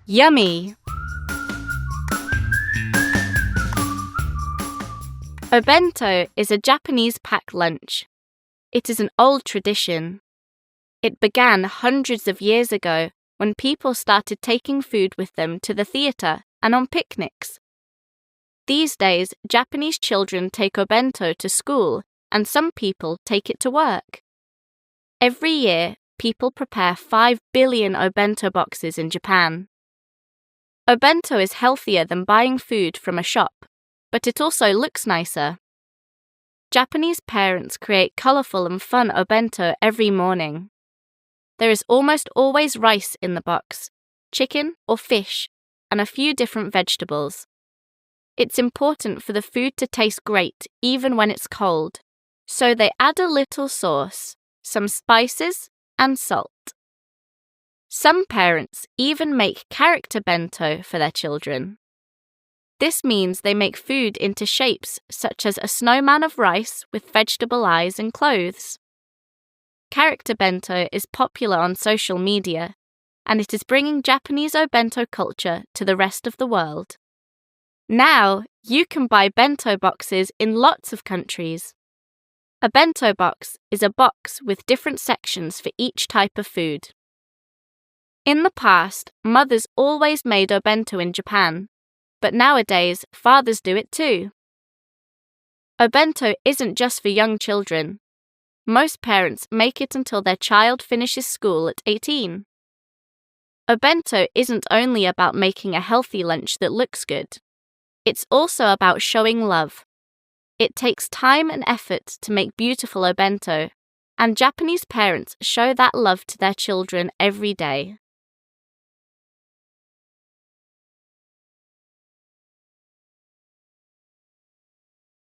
Yummy! Obento is a Japanese packed lunch. It is an old tradition. It began hundreds of years ago when people started taking food with them to the theatre and on picnics. These days, Japanese children take Obento to school and some people take it to work. Every year, people prepare 5 billion Obento boxes in Japan. Obento is healthier than buying food from a shop, but it also looks nicer. Japanese parents create colourful and fun Obento every morning. There is almost always rice in the box, chicken or fish, and a few different vegetables. It's important for the food to taste great even when it's cold, so they add a little sauce, some spices, and salt. Some parents even make Character Bento for their children. This means they make food into shapes such as a snowman of rice with vegetable eyes and clothes. Character Bento is popular on social media, and it is bringing Japanese Obento culture to the rest of the world. Now, you can buy bento boxes in lots of countries. A bento box is a box with different sections for each type of food. In the past, mothers always made Obento in Japan, but nowadays, fathers do it too. Obento isn't just for young children. Most parents make it until their child finishes school at 18. Obento isn't only about making a healthy lunch that looks good. It's also about showing love. It takes time and effort to make beautiful Obento, and Japanese parents show that love to their children every day.